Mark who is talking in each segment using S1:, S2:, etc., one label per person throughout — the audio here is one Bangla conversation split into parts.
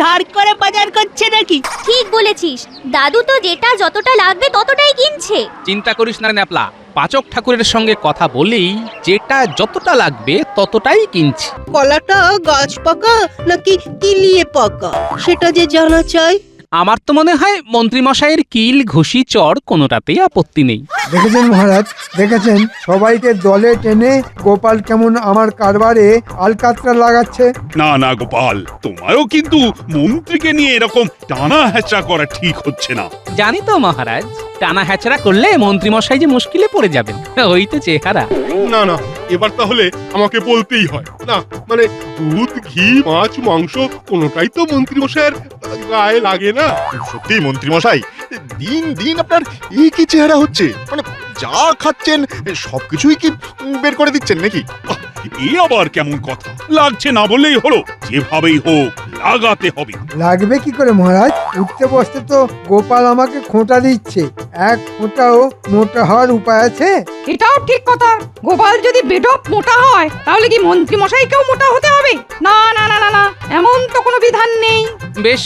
S1: ধার করে বাজার করছে নাকি?
S2: ঠিক বলেছিস, দাদু তো যেটা যতটা লাগবে ততটাই কিনছে।
S3: চিন্তা করিস না ন্যাপলা, পাচক ঠাকুরের সঙ্গে কথা বলেই যেটা যতটা লাগবে ততটাই কিনছি।
S1: কলাটা গাছ পাকা নাকি কিলিয়ে পাকা সেটা যে জানা চাই।
S3: আমার তো মনে হয় মন্ত্রীমশাইয়ের কিল ঘুষি চড় কোনোটাতেই আপত্তি নেই।
S4: দেখেছেন মহারাজ, দেখেছেন সবাইকে দলে টেনে গোপাল কেমন আমার কারবারে আলকাতরা লাগাচ্ছে।
S5: না না গোপাল, তোমারও কিন্তু মন্ত্রীকে নিয়ে এরকম টানা হ্যাচড়া করা ঠিক হচ্ছে না।
S3: জানি তো মহারাজ, টানা হ্যাচড়া করলে মন্ত্রীমশাই যে মুশকিলে পড়ে যাবেন, ওই তো চেহারা।
S6: না না, এবার তাহলে আমাকে বলতেই হয়। না মানে দুধ, ঘি, মাছ, মাংস কোনোটাই তো মন্ত্রী মশাইয়ের গায়ে লাগে না।
S7: সত্যি মন্ত্রী মশাই, দিন দিন আপনার এই কি চেহারা হচ্ছে? মানে যা খাচ্ছেন সবকিছুই কি বের করে দিচ্ছেন নাকি?
S5: এ আবার কেমন কথা? লাগছে না বললেই হলো, যেভাবেই হোক লাগাতে হবে।
S4: লাগবে কি করে মহারাজ? উঠতে বসতে তো গোপাল আমাকে খোঁটা দিচ্ছে। এক খোঁটাও মোটা হওয়ার উপায় আছে?
S8: এটাও ঠিক কথা। গোপাল যদি বেঢপ মোটা হয় তাহলে কি মন্ত্রী মশাইকেও মোটা হতে হবে? না না না না না, এমন তো কোনো বিধান নেই।
S3: বেশ,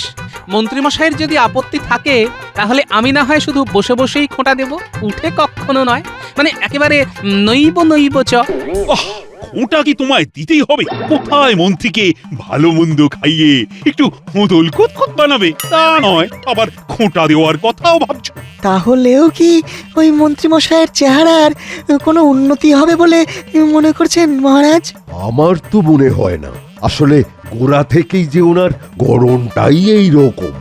S3: মন্ত্রীমশাইয়ের যদি আপত্তি থাকে তাহলে আমি না হয় শুধু বসে বসেই খোঁটা দেব, উঠে কখনো নয়। মানে একেবারে নইব চ।
S5: ওটা কি তোমায় দিতেই হবে? কোথায় মন্ত্রীকে ভালো মন্দ খাইয়ে একটু মোদল কুতকুত বানাবে, তা নয় আবার খোঁটা দেওয়ার কথাও ভাবছো।
S9: তাহলেও কি ওই মন্ত্রীমশাইয়ের চেহারার কোনো উন্নতি হবে বলে মনে করছেন মহারাজ?
S10: আমার তো মনে হয় না। আসলে গোড়া থেকেই যে ওনার গড়নটাই এই রকম।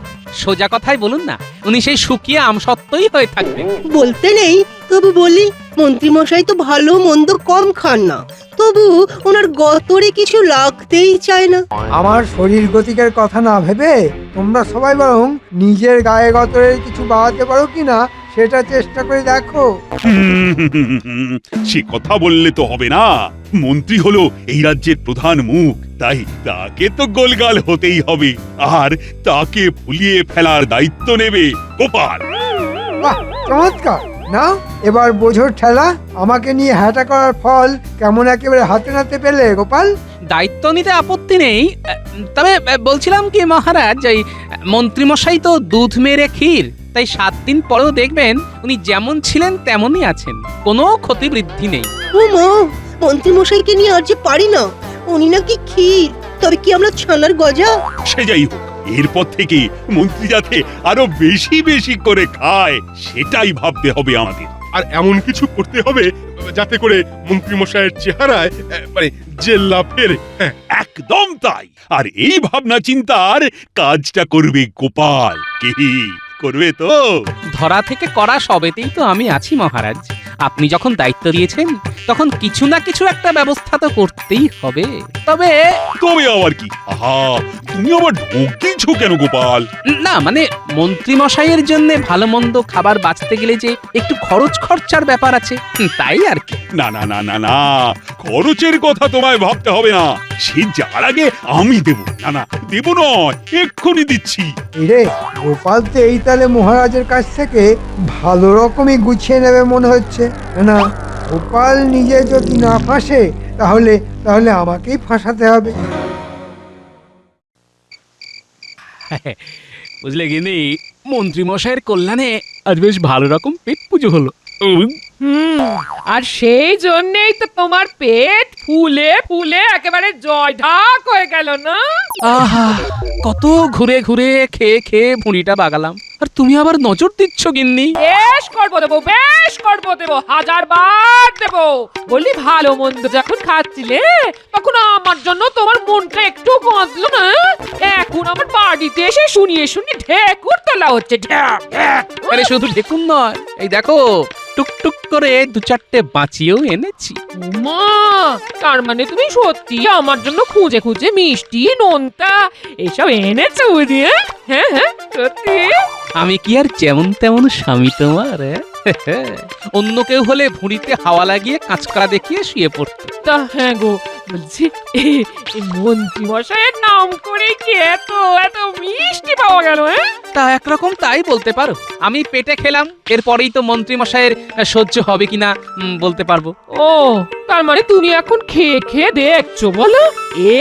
S3: সোজা কথাই বলুন না, উনি সেই শুকিয়ে আমসত্ত্বই হয়ে থাকবেন।
S1: বলতে নেই, তবু বলি, মন্ত্রীমশাই তো ভালো মন্দ কম খান না, তবু ওনার গতরে কিছু লাগতেই চায় না।
S4: আমার শরীর গতিকের কথা না ভেবে তোমরা সবাই বরং নিজের গায়ে গতরের কিছু বাড়াতে পারো কিনা সেটা চেষ্টা করে দেখো।
S5: সে কথা বললে তো হবে না। মন্ত্রী হলো এই রাজ্যের প্রধান মুখ, তাই তাকে তো গোলগাল হতেই হবে, আর তাকে ভুলিয়ে ফেলার দায়িত্ব নেবে গোপাল।
S4: বাহ, চমৎকার! না এবার বোঝোর ঠেলা আমাকে নিয়ে হ্যাটা করার ফল কেমন একেবারে হাতে নাতে পেলে গোপাল।
S3: দায়িত্ব নিতে আপত্তি নেই, তবে বলছিলাম কি মহারাজ, এই মন্ত্রীমশাই তো দুধ মেরে ক্ষীর, তাই 7 দিন পরেও দেখবেন উনি যেমন ছিলেন তেমনই আছেন, কোনো ক্ষতি বৃদ্ধি নেই।
S1: ও মা, মন্ত্রীমশাইকে নিয়ে আর যে পারি না। উনি নাকি ক্ষীর, তবে কি আমরা ছানার গজা?
S5: সে যাই হোক, এরপর থেকে মন্ত্রী যাতে আরো বেশি বেশি করে খায় সেটাই ভাবতে হবে আমাদের।
S6: আর এমন কিছু করতে হবে যাতে করে মন্ত্রী মশাইয়ের চেহারায় মানে জেল্লা ফেরে।
S5: একদম তাই। আর এই ভাবনা চিন্তার কাজটা করবে গোপাল। কি করবে তো?
S3: ধরা থেকে করা সবেতেই তো আমি আছি মহারাজ। আপনি যখন দায়িত্ব দিয়েছেন তখন কিছু না কিছু একটা ব্যবস্থা তো করতেই হবে। তবে
S5: আবার কি? আহা, তুমি আবার ঢোক দিয়েছো কেন গোপাল?
S3: না মানে মন্ত্রীমশাইয়ের জন্য ভালো মন্দ খাবার বাঁচতে গেলে যে একটু খরচার ব্যাপার আছে, তাই আর কি।
S5: না না না না না, খরচের কথা তোমায় ভাবতে হবে না, সে যার আগে আমি দেব। না না, দেব নয়, এক্ষুনি দিচ্ছি।
S4: রে গোপাল তো এই তালে মহারাজের কাছ থেকে ভালো রকমই গুছিয়ে নেবে মনে হচ্ছে। না, গোপাল নিজে যদি না ফাঁসে তাহলে তাহলে আমাকেই ফাঁসাতে হবে।
S3: বুঝলে গিনি, মন্ত্রীমশাইয়ের কল্যাণে আজ বেশ ভালো রকম পেট পুজো হলো।
S8: আর সেই জন্যই তো তোমার পেট ফুলে ফুলে একেবারে জয়ঢাক হয়ে গেল না?
S3: আহা, কত ঘুরে ঘুরে খেয়ে খেয়ে ভুঁড়িটা বাগালাম, আর তুমি আবার নজর দিচ্ছ গিন্নি।
S8: বেশ করবো দেবো, বেশ করবো দেবো, 1000 বার দেবো। বলি ভালো মন্দ যখন খাচ্ছিলে তখন আমার জন্য তোমার মনটা একটু বাঁধলো না? এখন আমার বাড়িতে এসে শুনিয়ে শুনিয়ে ঢেকুর তোলা হচ্ছে।
S3: আরে শুধু ঢেকুন নয়, এই দেখো টুকটুক করে 2-4টে বাঁচিয়েও এনেছি।
S8: মা, তার মানে তুমি সত্যি আমার জন্য খুঁজে খুঁজে মিষ্টি, নোনতা এসব এনেছো বুঝি? হ্যাঁ হ্যাঁ, সত্যি?
S3: আমি কি আর যেমন তেমন স্বামী তোমার? অন্য কেউ হলে ভুঁড়িতে হাওয়া লাগিয়ে কাঁচকড়া দেখিয়ে শুয়ে পড়তো।
S8: তা হ্যাঁ গো, বলছি এই মন্ত্রী মশাইয়ের নাম করে কি এত এত মিষ্টি পাওয়া গেল? গেল?
S3: তা একরকম তাই বলতে পারো। আমি পেটে খেলাম, এরপরেই তো মন্ত্রী মশাইয়ের সহ্য হবে কিনা বলতে পারবো।
S8: ও, তার মানে তুমি এখন খেয়ে খেয়ে দেখছো বলো?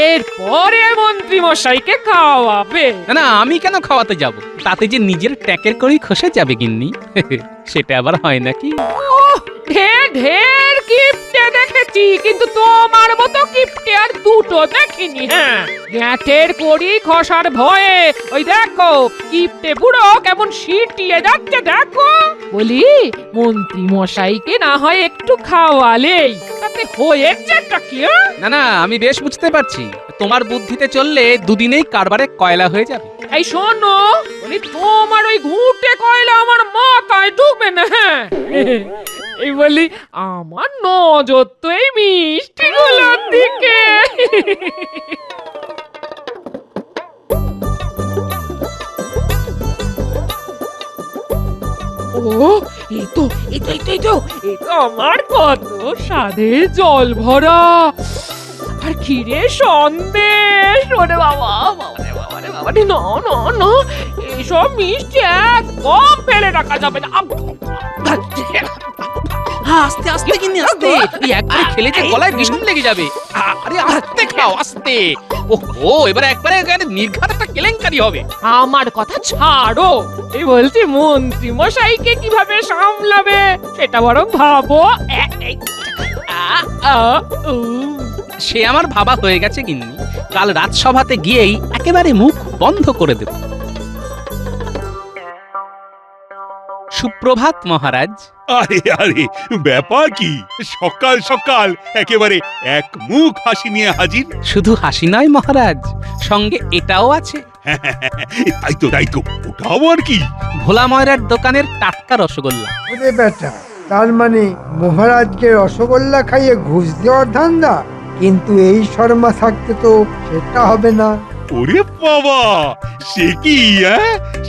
S8: এরপরে মন্ত্রী মশাইকে খাওয়াবে?
S3: না না, আমি কেন খাওয়াতে যাব? তাতে যে নিজের ট্যাকের করেই খসে যাবে গিন্নি। সেটা আবার হয় নাকি?
S8: ঢের ঢের কিপটে দেখেছি, কিন্তু তোমার মতো কিপটে আর দুটো দেখিনি। হ্যাঁ, গ্যাঁটের কড়ি খসার ভয়ে ওই দেখো কিপটে বুড়ো কেমন সিটিয়ে যাচ্ছে দেখো। বলি মন্ত্রী মশাইকে না হয় একটু খাওয়ালেই তাতে হয়েছেটা কি?
S3: না না, আমি বেশ বুঝতে পারছি, তোমার বুদ্ধিতে চললে দুদিনেই কারবারে কয়লা হয়ে যাবে।
S8: এই শোনো, বলি তোমার ওই ঘুঁটে কয়লা আমার মাথায় ঢুকবে না। হ্যাঁ, এই বলি আমার নজর তো এই মিষ্টিগুলোর দিকে। ও, এই তো আমার কত স্বাদের জল ভরা আর ক্ষীরে সন্দেশ। ওরে বাবা, না না না, এইসব মিষ্টি একদম ফেলে রাখা যাবে না।
S3: আস্তে আস্তে গিন্নি, আস্তে। এই একবারে খেলে যে গলায় বিষম লেগে যাবে। আরে আস্তে খাও, আস্তে। ওহো, এবার একবারে নির্ঘাত একটা কেলেঙ্কারি হবে।
S8: আমার কথা ছাড়ো, এই বলছি মন্ত্রী মশাইকে কিভাবে সামলাবে সেটা বরং ভাবো।
S3: সে আমার ভাবা হয়ে গেছে গিন্নি, কাল রাজসভাতে গিয়েই একেবারে মুখ বন্ধ করে দেব। সুপ্রভাত মহারাজ।
S5: আরে আরে, ব্যাপার কি? সকাল সকাল একেবারে এক মুখ হাসি নিয়ে হাজির।
S3: শুধু হাসি নয় মহারাজ, সঙ্গে এটাও আছে।
S5: তাই তো, ওটাও আর কি?
S3: ভোলা ময়রার দোকানের টাটকা রসগোল্লা।
S4: ওরে বেটা, তার মানে মহারাজকে রসগোল্লা খাইয়ে ঘুষ দেওয়ার ধান্দা? কিন্তু এই শর্মা থাকতে তো সেটা হবে না।
S5: ওরে বাবা, সে কি?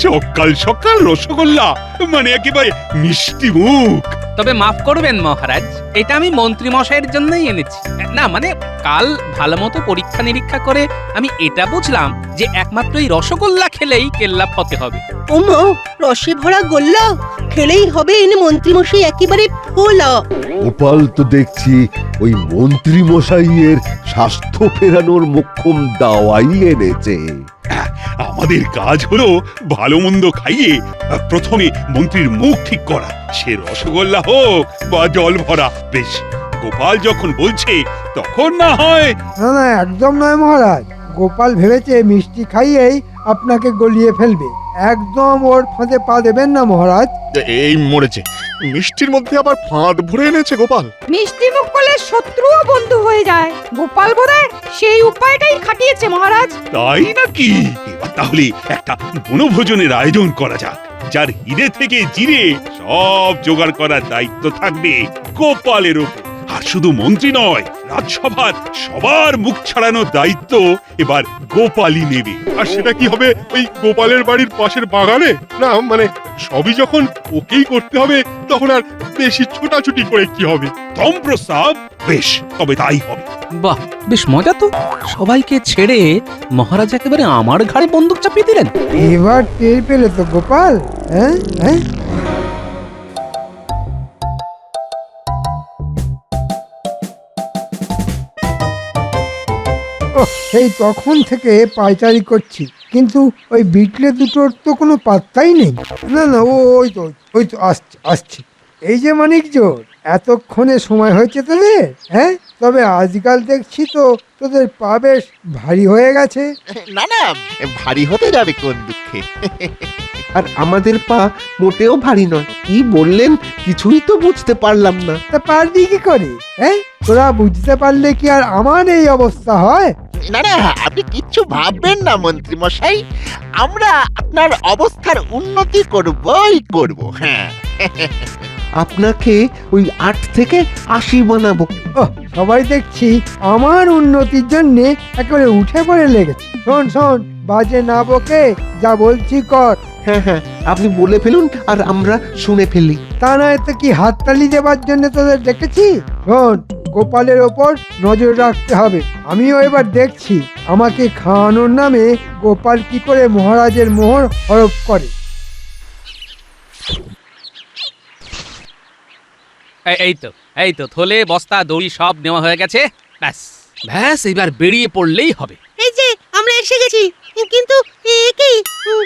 S5: সকাল সকাল রসগোল্লা, মানে একেবারে মিষ্টি মুখ।
S3: তবে মাফ করবেন মহারাজ, এটা আমি মন্ত্রী মশাইয়ের জন্যই এনেছি। না মানে, কাল ভালো মতো পরীক্ষা নিরীক্ষা করে আমি এটা বুঝলাম যে একমাত্র এই রসগোল্লা খেলেই কেল্লা ফতে হবে।
S1: ওমা, রসে ভরা গোল্লা খেলেই হবে এনে মন্ত্রীমশাই একেবারে ফোলা।
S10: গোপাল তো দেখছি ওই মন্ত্রী মশাইয়ের স্বাস্থ্য ফেরানোর মোক্ষম দাওয়াই এনেছে।
S5: আমাদের কাজ হলো ভালো মন্দ খাইয়ে প্রথমে মন্ত্রীর মুখ ঠিক করা, সে রসগোল্লা হোক বা জল ভরা। বেশ, গোপাল যখন বলছে তখন না হয়।
S4: না, একদম নয় মহারাজ। গোপাল ভেবেছে মিষ্টি খাইয়েই আপনাকে গলিয়ে ফেলবে। একদম ওর ফাঁদে পা দেবেন না মহারাজ।
S7: এই মরেছে, মিষ্টির মধ্যে আবার ফাঁদ ভরে এনেছে গোপাল।
S11: মিষ্টি মুখ করলে শত্রুও বন্ধু হয়ে যায়। গোপাল বোধহয় সেই উপায়টাই খাটিয়েছে মহারাজ।
S5: তাই নাকি? এবার তাহলে একটা বনভোজনের আয়োজন করা যাক, যার হিরে থেকে জিরে সব জোগাড় করার দায়িত্ব থাকবে গোপালের উপর। আর শুধু মন্ত্রী নয়, রাজসভার সবার মুখ ছাড়ানোর দায়িত্ব এবার গোপালই নেবে।
S6: আর সেটা কি হবে? ওই গোপালের বাড়ির পাশের বাগানে? না মানে, সবই যখন ওকেই করতে হবে, তখন আর বেশি ছোটাছুটি করে কি হবে?
S5: তম প্রস্তাব, বেশ, তবে তাই হবে।
S3: বাহ, বেশ মজা তো। সবাইকে ছেড়ে মহারাজ একেবারে আমার ঘাড়ে বন্দুক চাপিয়ে দিলেন।
S4: এবার টের পেলে তো গোপাল? হ্যাঁ হ্যাঁ, সেই তখন থেকে পায়চারি করছি, কিন্তু ওই বিটলে দুটোর তো কোনো পাত্তাই নেই। না, ওই তো আসছে। এই যে মানিকজোর, এতক্ষণে সময় হয়েছে তোদের? হ্যাঁ, তবে আজকাল দেখছি তো তোদের পা বেশ ভারী হয়ে গেছে।
S7: না না, ভারী হতে যাবে কোন দুঃখে।
S12: আর আমাদের পা মোটেও ভারী নয়। কি বললেন কিছুই তো বুঝতে পারলাম না।
S4: তা পারবি কি করে? হ্যাঁ, তোরা বুঝতে পারলে কি আর আমার এই অবস্থা হয়?
S12: না না, আপনি কিচ্ছু ভাববেন না মন্ত্রী মশাই, আমরা আপনার অবস্থার উন্নতি করব। হ্যাঁ, আপনাকে ওই 8 থেকে 80 বানাবো।
S4: সবাই দেখছি আমার উন্নতির জন্য একেবারে উঠে পড়ে লেগেছে। শোন, বাজে না বকে যা বলছি কর।
S12: হ্যাঁ, আপনি বলে ফেলুন আর আমরা শুনে ফেলি।
S4: তা নয় তো কি হাততালি দেবার জন্য তোদের ডেকেছি? শোন, গোপালের ওপর নজর রাখতে হবে। আমিও এবার দেখছি আমাকে খাওয়ানোর নামে গোপাল কি করে মহারাজের মোহর হরপ করে।
S3: এই তো থলে বস্তা দড়ি সব নেওয়া হয়ে গেছে। ব্যাস ব্যাস এবার বেরিয়ে পড়লেই হবে।
S1: এই যে আমরা এসে গেছি, কিন্তু কি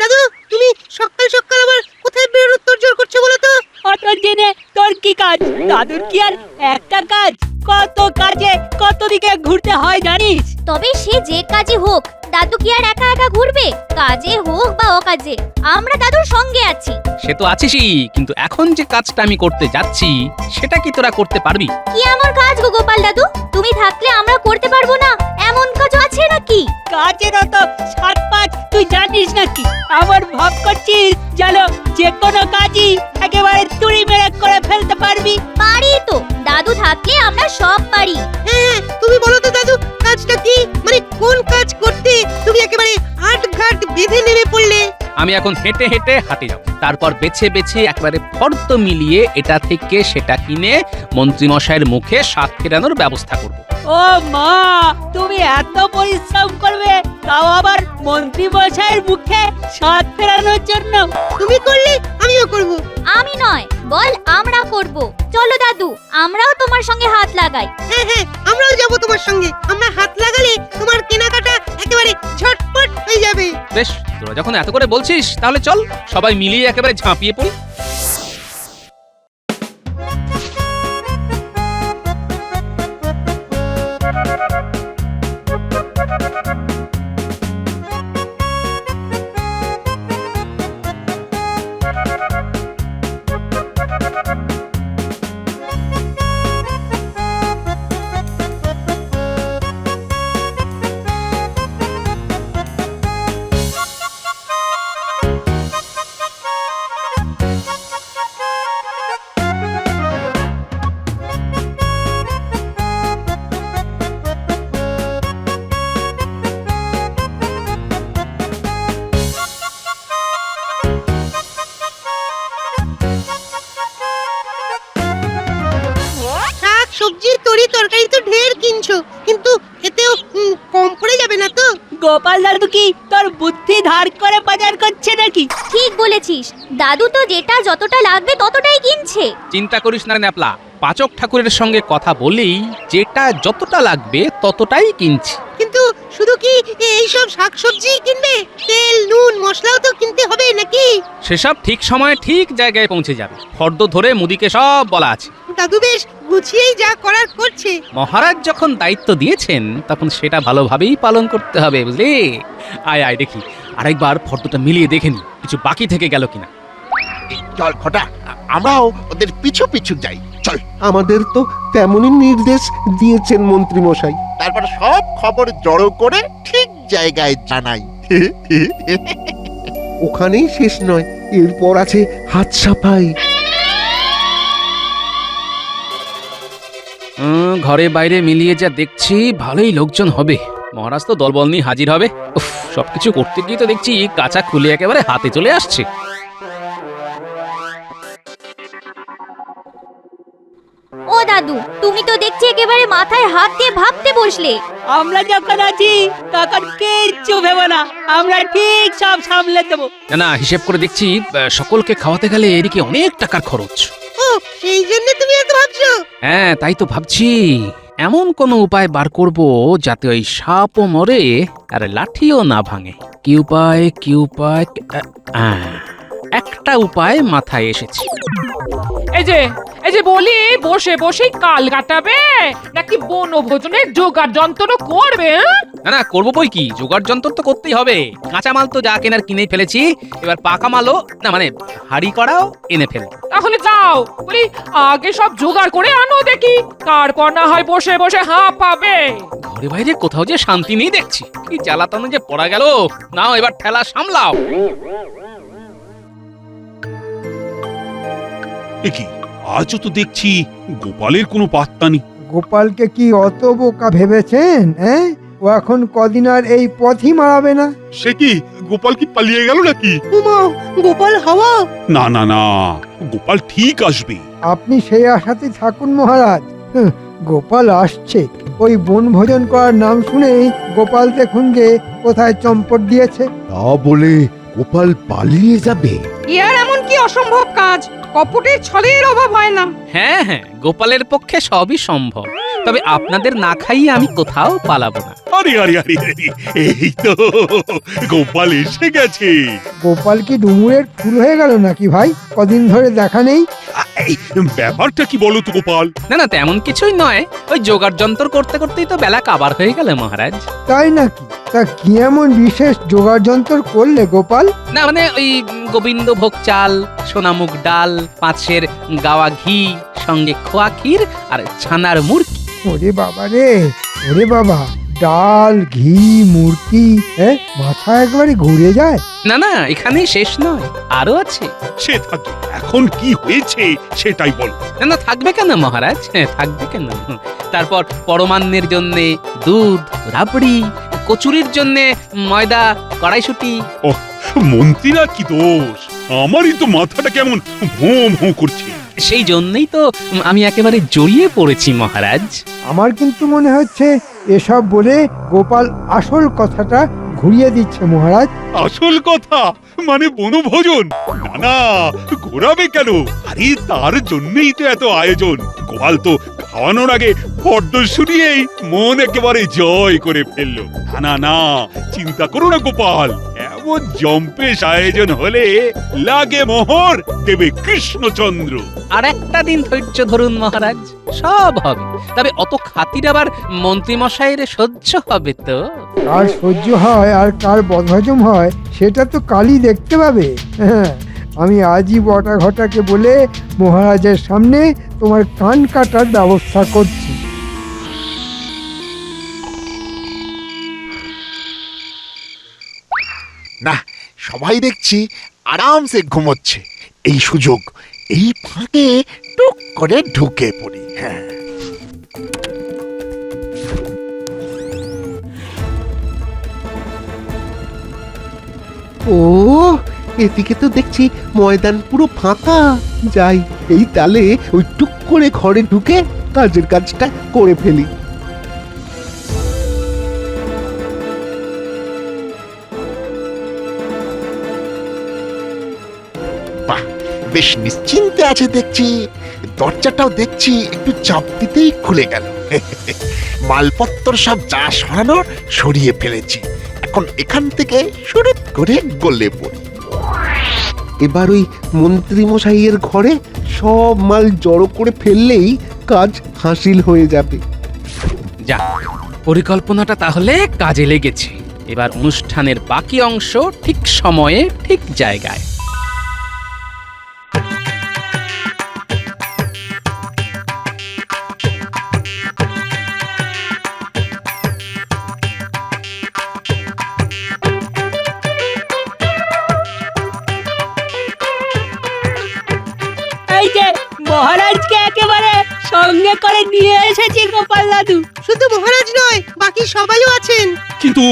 S1: দাদু তুমি সকাল সকাল আবার কোথায় বেরোনোর তোড়জোড় করছো বলো তো?
S9: অত জেনে তোর কি কাজ? দাদুর কি আর একটা কাজ? কত কাজে কত দিকে ঘুরতে হয় জানিস?
S2: তবে সে যে কাজই হোক, দাদু কি আর একা একা ঘুরবে? কাজে হোক বা অকাজে, আমরা দাদুর সঙ্গে আছি।
S3: সে তো আছিসই, কিন্তু এখন যে কাজটা আমি করতে যাচ্ছি সেটা কি তোরা করতে পারবি?
S2: কি এমন কাজ গো গোপাল দাদু? তুমি থাকলে আমরা করতে পারবো না এমন কাজ আছে নাকি?
S9: কাজের অত সাত পাঁচ তুই জানিস নাকি? আমার ভাব করছিস জানো যে কোনো কাজই একেবারে তুড়ি মেরে করে ফেলতে পারবি?
S2: পারি তো, দাদু থাকলে আমরা সব পারি।
S1: হ্যাঁ তুমি বলো তো দাদু, কাজটা কি? মানে কোন কাজ করতে তুমি একেবারে আটঘাট বেঁধে নেমে পড়লে?
S3: আমি এখন হেঁটে হেঁটে হাঁটে যাব, তারপর বেছে বেছে একবারে ফর্দ মিলিয়ে এটা থেকে সেটা কিনে মন্ত্রীমশাইয়ের মুখে স্বাদ ফেরানোর ব্যবস্থা করব।
S9: ও মা, তুমি এত পরিশ্রম করবে তাও আবার মন্ত্রী মশাইয়ের মুখে স্বাদ ফেরানোর জন্য?
S1: তুমি করলে আমিও করব।
S2: আমি নয়, বল আমরা করব। চলো দাদু, আমরাও তোমার সঙ্গে হাত লাগাই।
S1: হ্যাঁ হ্যাঁ আমরাও যাব তোমার সঙ্গে। আমরা হাত লাগালে তোমার কেনাকাটা একেবারে ঝটপট হয়ে যাবে।
S3: বেশ, তোরা যখন এত করে বলছিস তাহলে চল সবাই মিলিয়ে একেবারে ঝাঁপিয়ে পড়ি।
S1: শাক সবজি তরি তরকারি তো ঢের কিনছো, কিন্তু এতেও কম পড়ে যাবে না তো?
S9: গোপাল দাদু কি তোর বুদ্ধি ধার করে বাজার করছে নাকি?
S2: ঠিক বলেছিস, দাদু তো যেটা যতটা লাগবে ততটাই কিনছে।
S3: চিন্তা করিস না ন্যাপলা, পাচক ঠাকুরের সঙ্গে কথা বলেই যেটা যতটা লাগবে ততটাই কিনছি।
S1: কিন্তু শুধু কি এইসব শাকসবজি কিনবে? তেল নুন মশলাও তো কিনতে হবে নাকি?
S3: সেসব ঠিক সময়ে ঠিক জায়গায় পৌঁছে যাবে। ফর্দ ধরে মুদিকে সব বলা আছে।
S1: দাদু বেশ গুছিয়েই যা করার করছে।
S3: মহারাজ যখন দায়িত্ব দিয়েছেন তখন সেটা ভালোভাবেই পালন করতে হবে, বুঝলি? আয় আয় দেখি আরেকবার ফর্দটা মিলিয়ে দেখে নি কিছু বাকি থেকে গেল কিনা।
S12: চল খটা, আমরাও ওদের পিছু পিছু যাই। চল,
S10: আমাদের তো তেমনই নির্দেশ দিয়েছেন মন্ত্রী মশাই।
S12: তারপর সব খবর জড়ো করে ঠিক জায়গায় জানাই।
S10: ওখানেই শেষ নয়, এরপর আছে হাত সাফাই।
S3: ঘরে বাইরে মিলিয়ে যা দেখছি ভালোই লোকজন হবে। মহারাজ তো দলবল নিয়ে হাজির হবে। উফ, সবকিছু করতে গিয়ে তো দেখছি কাঁচা খুলে একেবারে হাতে চলে আসছে।
S2: ও দাদু, তুমি তো দেখছি একেবারে মাথায় হাত দিয়ে ভাবতে বসলে।
S9: আমরা যখন আছি তখন কিচ্ছু ভেবো না, আমরা ঠিক সব সামলে দেবো।
S3: না না, হিসেব করে দেখছি সকলকে খাওয়াতে গেলে এদিকে অনেক টাকার খরচ।
S1: ও সেই জন্য তুমি এত ভাবছো?
S3: হ্যাঁ তাই তো ভাবছি, এমন কোন উপায় বার করব যাতে ওই সাপও মরে আর লাঠিও না ভাঙে। কি উপায় কি উপায়? একটা উপায় মাথায় এসেছে।
S8: এই যে বলি, বসে বসেই কাল কাটাবে নাকি বনভোজনের জোগাড় যন্ত্র করবে?
S3: না না, করবো বই কি, জোগাড় যন্ত্র তো করতেই হবে। কাঁচা মাল তো যা কেনার কিনেই ফেলেছি, এবার পাকা মালও না মানে হাড়ি করাও এনে ফেল।
S8: তাহলে যাও, বলি আগে সব জোগাড় করে আনো দেখি, তারপর না হয় বসে বসে হাঁপাবে।
S3: ঘরে বাইরে কোথাও যে শান্তি নেই দেখছি, কি জ্বালাতনে যে পড়া গেল। নাও এবার ঠেলা সামলাও।
S5: কি আজও তো দেখছি গোপালের কোনো পাত্তা নেই।
S4: গোপালকে কি অত বোকা ভেবেছেন? হ্যাঁ, ও এখন কদিন আর এই পথই মারাবে না।
S6: সে কি গোপাল কি পালিয়ে গেল নাকি?
S1: উমা, গোপাল হাওয়া?
S5: না না না, গোপাল ঠিক আসবে।
S4: আপনি সেই আশাতেই থাকুন মহারাজ। গোপাল আসছে, ওই বনভোজন করার নাম শুনেই গোপাল দেখুন গে কোথায় চম্পট দিয়েছে।
S10: তা বলে গোপাল পালিয়ে যাবে?
S11: ইয়ার এমন কি অসম্ভব কাজ? কপটের ছলের অভাব হয় না।
S3: হ্যাঁ হ্যাঁ, গোপালের পক্ষে সবই সম্ভব, তবে আপনাদের না খাইয়ে আমি কোথাও পালাবো না।
S5: আরে আরে আরে আরে, এই তো গোপাল এসে গেছে।
S4: গোপাল কি ডুমুরের ফুল হয়ে গেল নাকি ভাই? কদিন ধরে দেখা নেই।
S5: এই ব্যাপারটা কি বলো তো গোপাল?
S3: না না, তেমন কিছুই নয়, ওই জোগাড় যন্ত্র করতে করতেই তো বেলা কাবার হয়ে গেল মহারাজ।
S4: তাই নাকি? তা কি এমন বিশেষ জোগাড় যন্ত্র করলে গোপাল?
S3: না মানে ওই গোবিন্দ ভোগ চাল, সোনামুগ ডাল, 5 গাওয়া ঘি, সঙ্গে খোয়া ক্ষীর আর ছানার মুরগি।
S4: ওরে বাবা রে, ওরে বাবা, ডাল, ঘি, মূর্তি, মাথা একবারে ঘুরে যায়।
S3: না না, এখানেই শেষ নয়, আরো আছে।
S5: সে থাকবে, এখন কি হয়েছে সেটাই বল।
S3: না না, থাকবে কেন মহারাজ, থাকবে কেন। তারপর পরমান্নের জন্যে দুধ, রাবড়ি, কচুরির জন্যে ময়দা, কড়াইশুটি।
S5: ও মন্ত্রীরা কি দোষ? আমারই তো মাথাটা কেমন ভোঁ ভোঁ করছে।
S3: সেই জন্যই তো আমি একেবারে জড়িয়ে পড়েছি মহারাজ।
S4: আমার কিন্তু মনে হচ্ছে এসব বলে গোপাল আসল কথাটা ঘুরিয়ে দিচ্ছে মহারাজ।
S5: আসল কথা মানে বনভোজন? না না, ঘোরাবে কেন? আরে তার জন্যই তো এত আয়োজন। গোপাল তো খাওয়ানোর আগে ফর্দ শুনিয়েই মন একেবারে জয় করে ফেললো। না না না, চিন্তা করো না গোপাল, এমন জম্পেশ আয়োজন হলে লাগে মোহর, দেবে কৃষ্ণচন্দ্র।
S3: আর একটা দিন ধৈর্য ধরুন মহারাজ, সব হবে। তবে অত খাতির আবার মন্ত্রী মশাইয়ের সহ্য হবে তো?
S4: কার সহ্য হয় আর কার বদহজম হয় সেটা তো কালই দেখতে পাবে। হ্যাঁ, আমি আজই বটা ঘটাকে বলে মহারাজের সামনে তোমার কান কাটার ব্যবস্থা করছি।
S12: না, সবাই দেখছি আরামসে ঘুমোচ্ছে। এই সুযোগ, এই ফাঁকে টুক করে ঢুকে পড়ি। হ্যাঁ,
S13: ও এদিকে তো দেখছি ময়দান পুরো ফাঁকা। যাই, এই তালে ওই টুক করে ঘরে ঢুকে কাজের কাজটা করে ফেলি।
S12: বাহ, বেশ নিশ্চিন্তে আছে দেখছি। দরজাটাও দেখছি একটু চাপ দিতেই খুলে গেল। মালপত্র সব যা সরানোর সরিয়ে ফেলেছি। এখন এখান থেকে শুরু করে গলে পড়ি।
S13: এবার ওই মন্ত্রী মশাইয়ের ঘরে সব মাল জড়ো করে ফেললেই কাজ হাসিল হয়ে যাবে।
S3: যা, পরিকল্পনাটা তাহলে কাজে লেগেছে। এবার অনুষ্ঠানের বাকি অংশ ঠিক সময়ে ঠিক জায়গায়।
S9: এই যে মহারাজকে একেবারে সঙ্গে করে নিয়ে এসেছি গোপাল দাদু।
S1: শুধু মহারাজ নয়, বাকি সবাইও আছেন।
S5: কিন্তু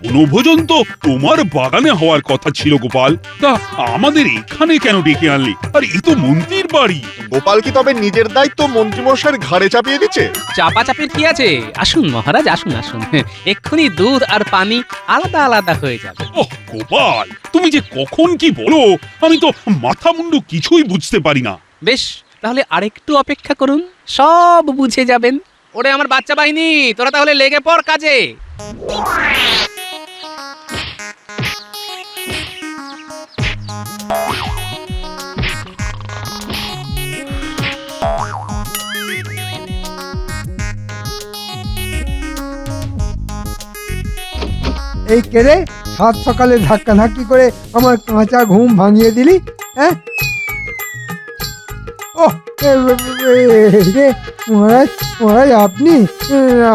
S5: বনভোজন তো তোমার বাগানে হওয়ার কথা ছিল গোপাল, তা আমাদের এখানে কেন ডেকে আনলি? আর এই তো মন্ত্রীর বাড়ি।
S7: গোপাল কি তবে নিজের দায়িত্ব মন্ত্রীমশাইয়ের ঘাড়ে চাপিয়ে দিচ্ছে?
S3: চাপাচাপির কি আছে? আসুন মহারাজ, আসুন আসুন, এক্ষুনি দুধ আর পানি আলাদা আলাদা হয়ে যাবে।
S5: ওহ গোপাল, তুমি যে কখন কি বলো আমি তো মাথা মুন্ডু কিছুই বুঝতে পারি না।
S3: বেশ, তাহলে আরেকটু অপেক্ষা করুন, সব বুঝে যাবেন। ওরে আমার বাচ্চা বাহিনী, তোরা তাহলে লেগে পড় কাজে।
S4: এই কেড়ে সাত সকালে ধাক্কা ধাক্কি করে আমার কাঁচা ঘুম ভাঙিয়ে দিলি। হ্যাঁ, ও রে মহারাজ, মহারাজ আপনি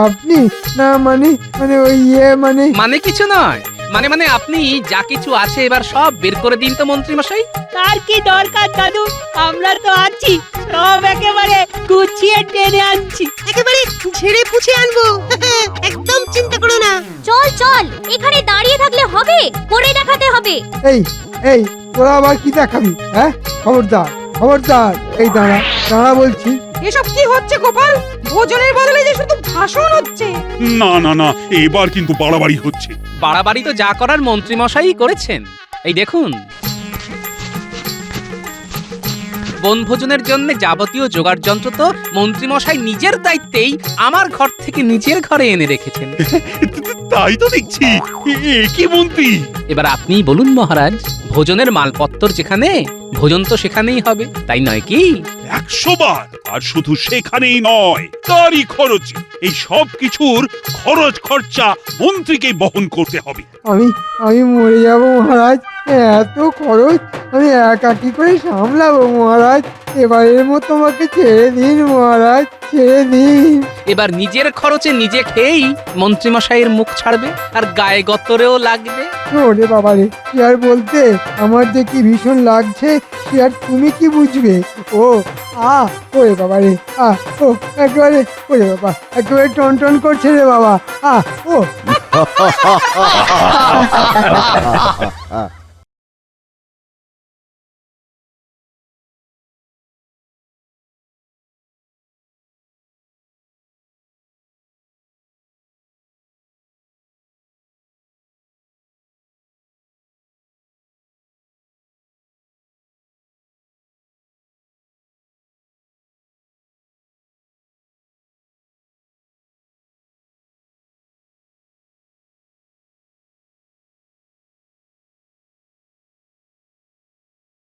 S4: আপনি না মানে মানে ওই মানে
S3: মানে কিছু নয়, মানে মানে আপনি যা কিছু আছে এবার সব বের করে দিন তো মন্ত্রী মশাই।
S9: তার কি দরকার দাদু, আমরা তো আছি, সব একেবারে গুছিয়ে টেনে আনছি।
S1: একেবারে ঝেড়ে পুছে আনবো, একদম চিন্তা করো না।
S2: চল চল, এখানে দাঁড়িয়ে থাকলে হবে, করে দেখাতে হবে।
S4: এই এই তোরা আবার কি দেখাবি? হ্যাঁ, খবরদার খবরদার, এই দাঁড়া দাঁড়া বলছি।
S11: এসব কি হচ্ছে গোপাল? ভোজনের বদলে যে শুধু ভাষণ হচ্ছে।
S5: না না না, এবার কিন্তু বাড়াবাড়ি হচ্ছে।
S3: বাড়াবাড়ি তো যা করার মন্ত্রীমশাই করেছেন। এই দেখুন, বনভোজনের জন্য যাবতীয় জোগাড় যন্ত্র তো মন্ত্রীমশাই নিজের দায়িত্বেই আমার ঘর থেকে নিজের ঘরে এনে রেখেছেন।
S5: তাই তো দেখছি। কি মন্ত্রী!
S3: এবার আপনিই বলুন মহারাজ, ভোজনের মালপত্তর যেখানে, ভোজন তো সেখানেই হবে, তাই নয় কি?
S5: 100 বার। আর শুধু সেখানেই নয়, তারই খরচ। এই সব কিছুর খরচ খরচা মন্ত্রীকে বহন করতে হবে।
S4: আমি মরে যাব মহারাজ, এত খরচ আমি একা কি করে সামলাবো মহারাজ? এবারের মতো আমাকে ছেড়ে দিন মহারাজ, ছেড়ে দিন।
S3: এবার নিজের খরচে নিজে খেয়েই মন্ত্রীমশাইয়ের মুখ ছাড়বে, আর গায়ে গতরেও লাগবে।
S4: ওরে বাবা রে, কি আর বলতে, আমার যে কি ভীষণ লাগছে সে আর তুমি কি বুঝবে। ওরে বাবা রে, ও একেবারে, ওরে বাবা একেবারে টন টন করছে রে বাবা। ও